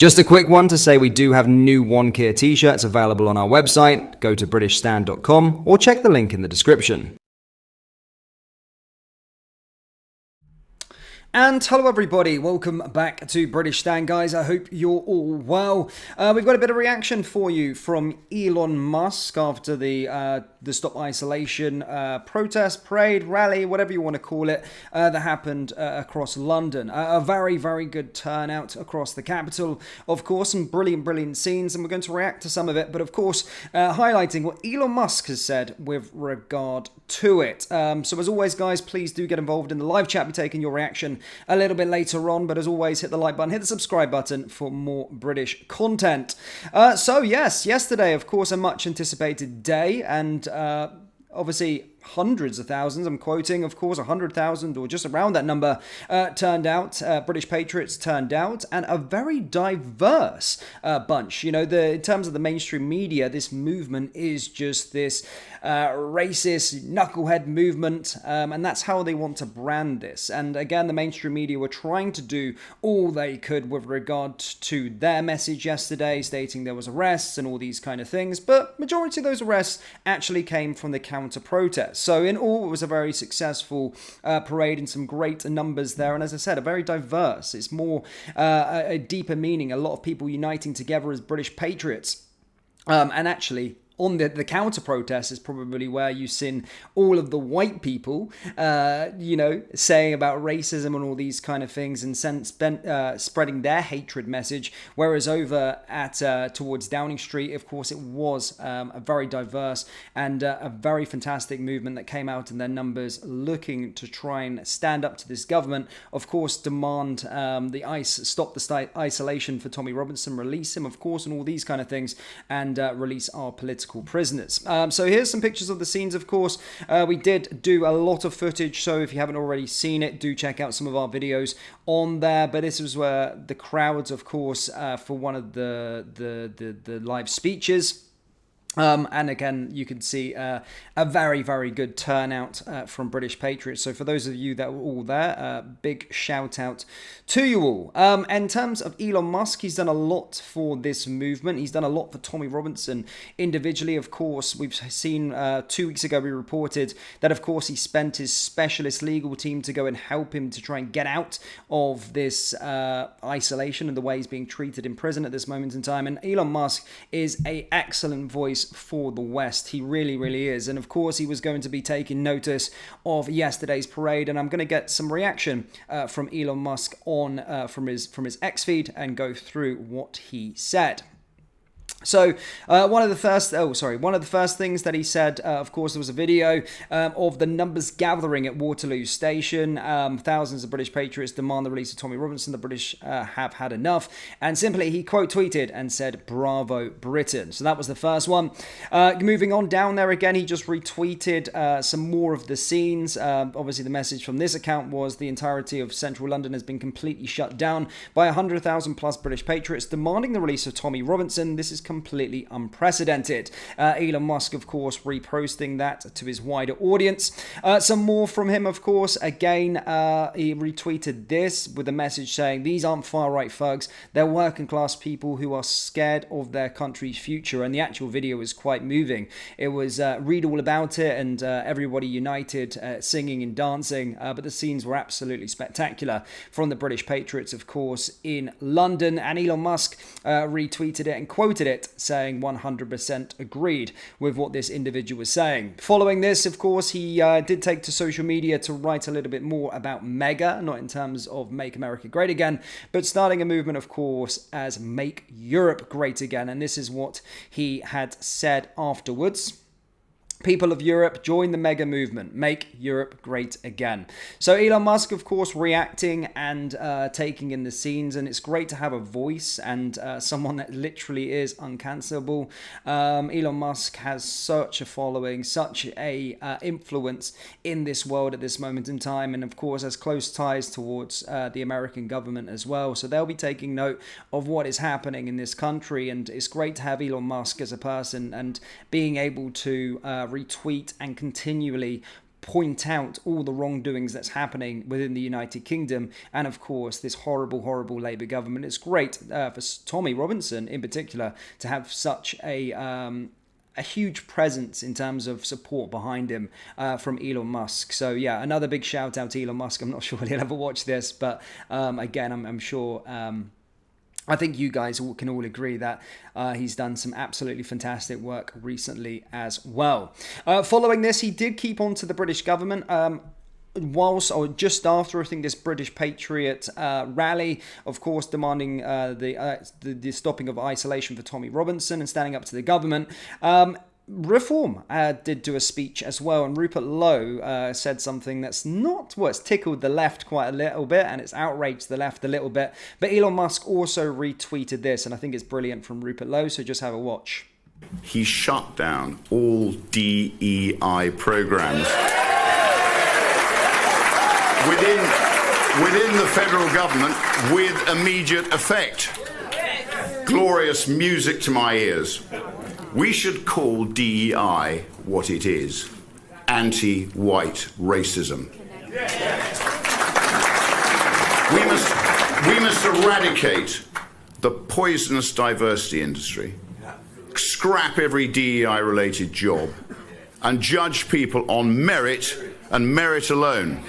Just a quick one to say we do have new One Kier t-shirts available on our website. Go to britishstand.com or check the link in the description. And hello everybody, welcome back to British Stand, guys. I hope you're all well. We've got a bit of reaction for you from Elon Musk after the Stop Isolation protest, parade, rally, whatever you want to call it, that happened across London. A very, very good turnout across the capital. Of course, some brilliant scenes, and we're going to react to some of it, but of course, highlighting what Elon Musk has said with regard to it. So as always, guys, please do get involved in the live chat. We're taking your reaction a little bit later on, but as always, hit the like button, hit the subscribe button for more British content. So yes, yesterday, of course, a much anticipated day, and obviously hundreds of thousands, I'm quoting, of course, 100,000 or just around that number turned out. British Patriots turned out, and a very diverse bunch. You know, in terms of the mainstream media, this movement is just this racist knucklehead movement, and that's how they want to brand this. And again, the mainstream media were trying to do all they could with regard to their message yesterday, stating there was arrests and all these kind of things, but majority of those arrests actually came from the counter-protest. So in all, it was a very successful parade and some great numbers there. And as I said, a very diverse. It's more a deeper meaning. A lot of people uniting together as British patriots. And actually, on the counter-protest is probably where you've seen all of the white people, saying about racism and all these kind of things and spreading their hatred message. Whereas over at towards Downing Street, of course, it was a very diverse and a very fantastic movement that came out in their numbers, looking to try and stand up to this government. Of course, demand stop the isolation for Tommy Robinson, release him, of course, and all these kind of things, and release our political prisoners. So here's some pictures of the scenes, of course. We did do a lot of footage, so if you haven't already seen it, do check out some of our videos on there. But this was where the crowds, of course, for one of the live speeches. And again, you can see a very, very good turnout from British Patriots. So for those of you that were all there, big shout out to you all. In terms of Elon Musk, he's done a lot for this movement. He's done a lot for Tommy Robinson individually. Of course, we've seen 2 weeks ago, we reported that, of course, he spent his specialist legal team to go and help him to try and get out of this isolation and the way he's being treated in prison at this moment in time. And Elon Musk is an excellent voice for the West. He really is. And of course, he was going to be taking notice of yesterday's parade, and I'm going to get some reaction from Elon Musk on from his X feed and go through what he said. So one of the first things that he said, of course, there was a video of the numbers gathering at Waterloo Station. Thousands of British patriots demand the release of Tommy Robinson. The British have had enough. And simply, he quote tweeted and said, "Bravo, Britain." So that was the first one. Moving on down there again, he just retweeted some more of the scenes. Obviously, the message from this account was the entirety of central London has been completely shut down by 100,000 plus British patriots demanding the release of Tommy Robinson. This is completely unprecedented. Elon Musk, of course, reposting that to his wider audience. Some more from him, of course. Again, he retweeted this with a message saying, "These aren't far-right thugs. They're working-class people who are scared of their country's future." And the actual video was quite moving. It was read all about it, and everybody united, singing and dancing. But the scenes were absolutely spectacular from the British Patriots, of course, in London. And Elon Musk retweeted it and quoted it, saying 100% agreed with what this individual was saying. Following this, of course, he did take to social media to write a little bit more about MAGA, not in terms of Make America Great Again, but starting a movement, of course, as Make Europe Great Again. And this is what he had said afterwards. People of Europe, join the mega movement. Make Europe great again. So Elon Musk, of course, reacting and taking in the scenes. And it's great to have a voice and someone that literally is uncancelable. Elon Musk has such a following, such a influence in this world at this moment in time. And of course, has close ties towards the American government as well. So they'll be taking note of what is happening in this country. And it's great to have Elon Musk as a person and being able to retweet and continually point out all the wrongdoings that's happening within the United Kingdom, and of course this horrible Labour government. It's great for Tommy Robinson in particular to have such a huge presence in terms of support behind him from Elon Musk. So yeah, another big shout out to Elon Musk. I'm not sure he'll ever watch this, but again, I'm sure I think you guys can all agree that he's done some absolutely fantastic work recently as well. Following this, he did keep on to the British government. Whilst or just after, I think, this British Patriot rally, of course, demanding the stopping of isolation for Tommy Robinson and standing up to the government. Reform did do a speech as well, and Rupert Lowe said something that's it's tickled the left quite a little bit, and it's outraged the left a little bit. But Elon Musk also retweeted this, and I think it's brilliant from Rupert Lowe, so just have a watch. He shut down all DEI programs within the federal government with immediate effect. Glorious music to my ears. We should call DEI what it is: anti-white racism. We must eradicate the poisonous diversity industry, scrap every DEI-related job, and judge people on merit and merit alone.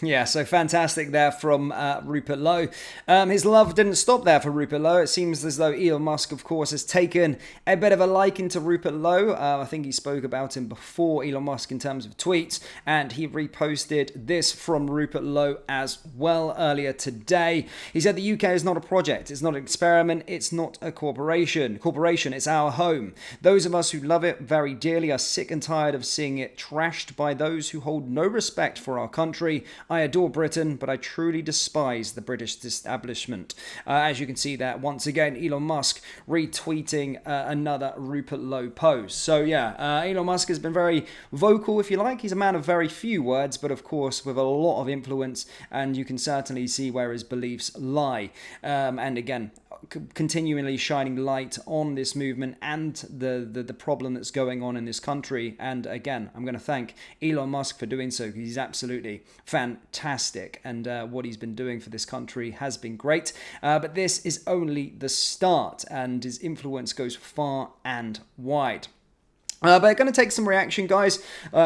Yeah, so fantastic there from Rupert Lowe. His love didn't stop there for Rupert Lowe. It seems as though Elon Musk, of course, has taken a bit of a liking to Rupert Lowe. I think he spoke about him before, Elon Musk, in terms of tweets, and he reposted this from Rupert Lowe as well earlier today. He said the UK is not a project, it's not an experiment, it's not a corporation, it's our home. Those of us who love it very dearly are sick and tired of seeing it trashed by those who hold no respect for our country. I adore Britain, but I truly despise the British establishment. As you can see there, once again, Elon Musk retweeting another Rupert Lowe post. So yeah, Elon Musk has been very vocal, if you like. He's a man of very few words, but of course with a lot of influence, and you can certainly see where his beliefs lie. And again, continually shining light on this movement and the problem that's going on in this country. And again, I'm going to thank Elon Musk for doing so, because he's absolutely fantastic, and what he's been doing for this country has been great. But this is only the start, and his influence goes far and wide. But I'm going to take some reaction, guys,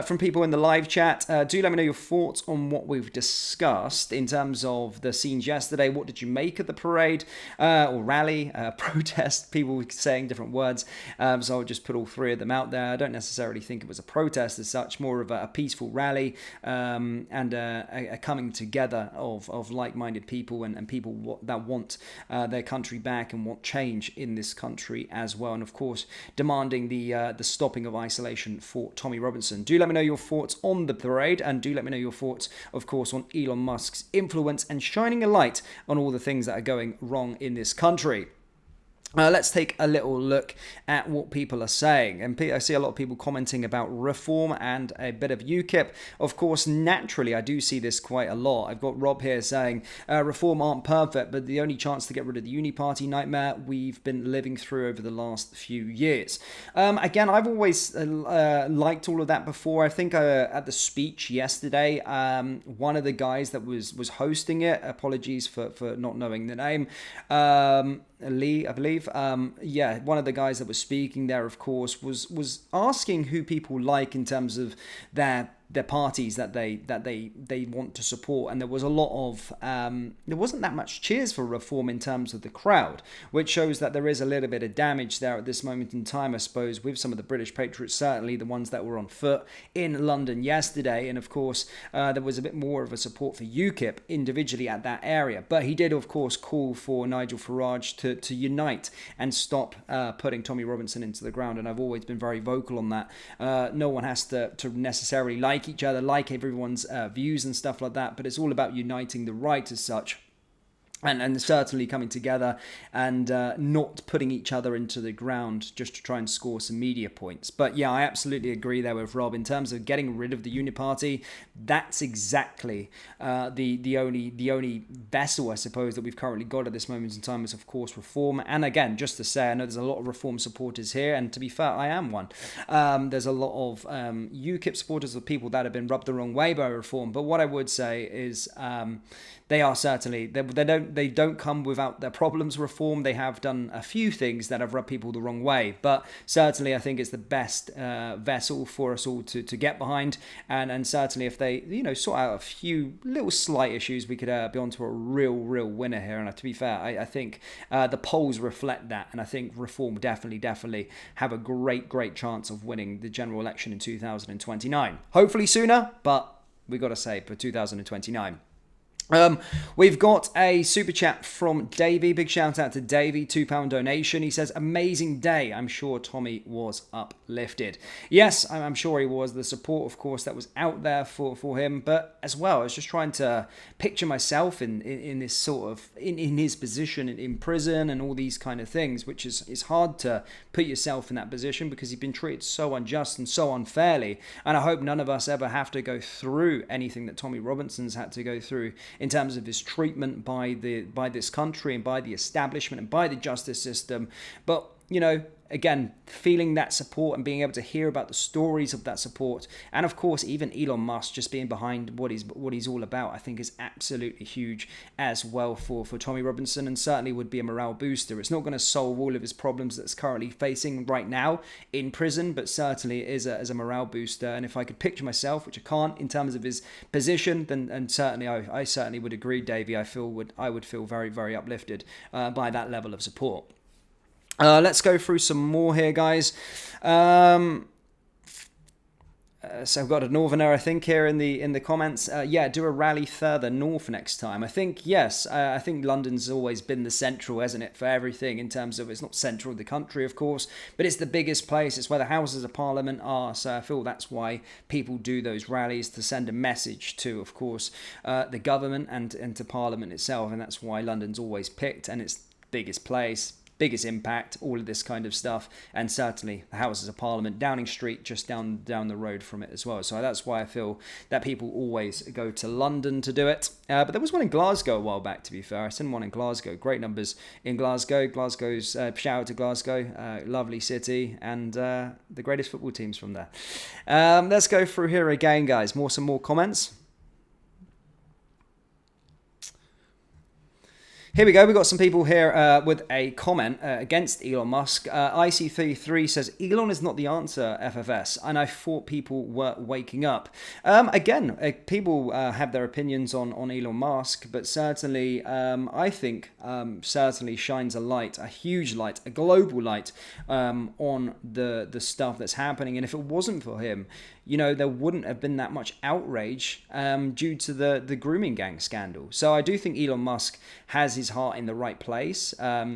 from people in the live chat. Do let me know your thoughts on what we've discussed in terms of the scenes yesterday. What did you make of the parade or rally, protest? People saying different words. So I'll just put all three of them out there. I don't necessarily think it was a protest as such, more of a peaceful rally and a coming together of like-minded people and people that want their country back and want change in this country as well. And of course, demanding the stopping of isolation for Tommy Robinson. Do let me know your thoughts on the parade, and do let me know your thoughts, of course, on Elon Musk's influence and shining a light on all the things that are going wrong in this country. Let's take a little look at what people are saying. And I see a lot of people commenting about reform and a bit of UKIP. Of course, naturally, I do see this quite a lot. I've got Rob here saying, reform aren't perfect, but the only chance to get rid of the uni party nightmare we've been living through over the last few years. Again, I've always liked all of that before. I think at the speech yesterday, one of the guys that was hosting it, apologies for not knowing the name, Lee, I believe. One of the guys that was speaking there, of course, was asking who people like in terms of their parties that they want to support, and there was a lot of there wasn't that much cheers for reform in terms of the crowd, which shows that there is a little bit of damage there at this moment in time, I suppose, with some of the British Patriots, certainly the ones that were on foot in London yesterday. And of course there was a bit more of a support for UKIP individually at that area, but he did of course call for Nigel Farage to unite and stop putting Tommy Robinson into the ground, and I've always been very vocal on that. No one has to necessarily like each other, like everyone's views and stuff like that, but it's all about uniting the right as such. and certainly coming together and not putting each other into the ground just to try and score some media points. But yeah, I absolutely agree there with Rob in terms of getting rid of the Uniparty. That's exactly the only vessel, I suppose, that we've currently got at this moment in time is, of course, reform. And again, just to say, I know there's a lot of reform supporters here, and to be fair, I am one. There's a lot of UKIP supporters of people that have been rubbed the wrong way by reform. But what I would say is they are certainly they don't come without their problems. Reform, they have done a few things that have rubbed people the wrong way, but certainly I think it's the best vessel for us all to get behind, and certainly if they sort out a few little slight issues, we could be onto a real winner here. And to be fair, I think the polls reflect that, and I think Reform definitely have a great chance of winning the general election in 2029. Hopefully sooner, but we got to say for 2029. We've got a super chat from Davey. Big shout out to Davey, £2 donation. He says, amazing day. I'm sure Tommy was uplifted. Yes, I'm sure he was. The support, of course, that was out there for him. But as well, I was just trying to picture myself in this sort of, in his position in prison and all these kind of things, which is hard to put yourself in that position because you've been treated so unjust and so unfairly. And I hope none of us ever have to go through anything that Tommy Robinson's had to go through in terms of his treatment by this country and by the establishment and by the justice system. But again, feeling that support and being able to hear about the stories of that support, and of course even Elon Musk just being behind what he's all about, I think is absolutely huge as well for Tommy Robinson, and certainly would be a morale booster. It's not going to solve all of his problems that's currently facing right now in prison, but certainly it is as a morale booster. And if I could picture myself, which I can't, in terms of his position, then and certainly I certainly would agree, Davey. I would feel very uplifted by that level of support. Let's go through some more here, guys. So I've got a northerner, I think, here in the comments. Do a rally further north next time. I think, yes. I think London's always been the central, hasn't it, for everything, in terms of, it's not central of the country, of course, but it's the biggest place. It's where the Houses of Parliament are. So I feel that's why people do those rallies, to send a message to, of course, the government and to Parliament itself. And that's why London's always picked, and it's the biggest place, biggest impact, all of this kind of stuff. And certainly the Houses of Parliament, Downing Street, just down the road from it as well. So that's why I feel that people always go to London to do it. But there was one in Glasgow a while back, to be fair. I seen one in Glasgow. Great numbers in Glasgow. Glasgow's, shout out to Glasgow, lovely city, and the greatest football teams from there. Let's go through here again, guys. Some more comments. Here we go. We've got some people here with a comment against Elon Musk. IC33 says, Elon is not the answer, FFS, and I thought people were waking up. Again, people have their opinions on Elon Musk, but certainly I think certainly shines a light, a huge light, a global light on the stuff that's happening. And if it wasn't for him, there wouldn't have been that much outrage due to the grooming gang scandal. So I do think Elon Musk has his heart in the right place,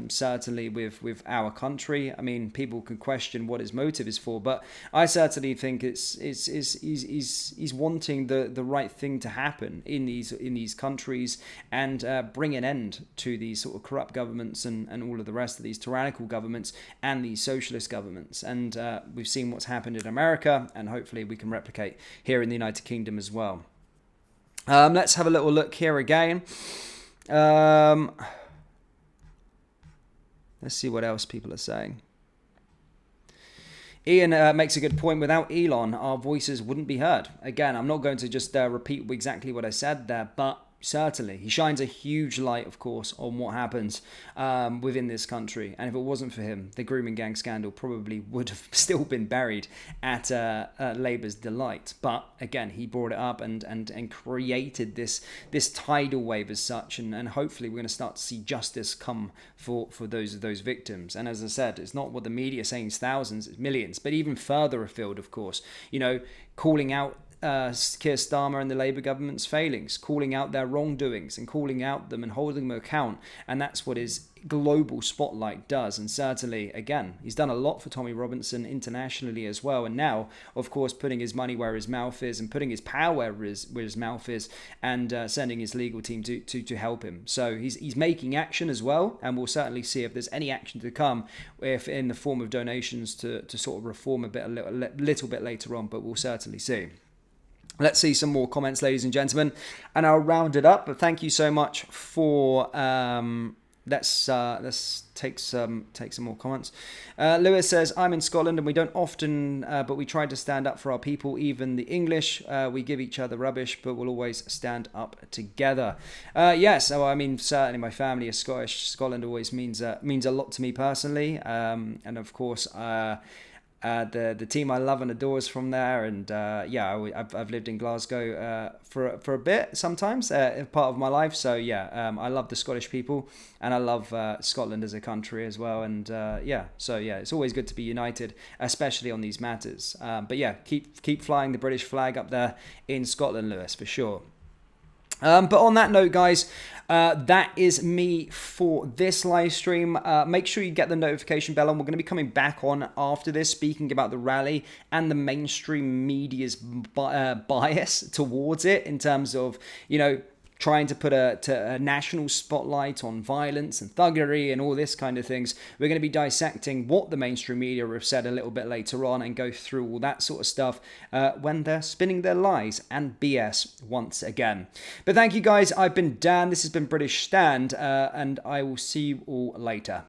certainly with our country. I mean, people can question what his motive is for, but I certainly think he's wanting the right thing to happen in these countries, and bring an end to these sort of corrupt governments and all of the rest of these tyrannical governments and these socialist governments. And we've seen what's happened in America, and hopefully we can replicate here in the United Kingdom as well. Let's have a little look here again. Let's see what else people are saying. Ian makes a good point. Without Elon, our voices wouldn't be heard. Again, I'm not going to just repeat exactly what I said there, but certainly he shines a huge light, of course, on what happens within this country. And if it wasn't for him, the grooming gang scandal probably would have still been buried at Labour's delight. But again, he brought it up and created this tidal wave as such, and hopefully we're going to start to see justice come for those victims. And as I said, it's not what the media is saying, it's thousands, it's millions, but even further afield, of course, calling out Keir Starmer and the Labour government's failings, calling out their wrongdoings and calling out them and holding them account. And that's what his global spotlight does. And certainly, again, he's done a lot for Tommy Robinson internationally as well. And now, of course, putting his money where his mouth is and putting his power where his mouth is, and sending his legal team to help him. So he's making action as well. And we'll certainly see if there's any action to come, if in the form of donations to sort of reform a little bit later on. But we'll certainly see. Let's see some more comments, ladies and gentlemen, and I'll round it up. But thank you so much for. Let's take some more comments. Lewis says, I'm in Scotland and we don't often, but we try to stand up for our people. Even the English, we give each other rubbish, but we'll always stand up together. Yes, I mean, certainly my family is Scottish. Scotland always means a lot to me personally, and of course. The team I love and adore is from there, and I've lived in Glasgow for a bit sometimes, part of my life. So I love the Scottish people, and I love Scotland as a country as well. And it's always good to be united, especially on these matters. Keep flying the British flag up there in Scotland, Lewis, for sure. But on that note, guys, that is me for this live stream. Make sure you get the notification bell on. We're going to be coming back on after this, speaking about the rally and the mainstream media's bias towards it in terms of, trying to put a national spotlight on violence and thuggery and all this kind of things. We're going to be dissecting what the mainstream media have said a little bit later on and go through all that sort of stuff when they're spinning their lies and BS once again. But thank you guys. I've been Dan. This has been British Stand, and I will see you all later.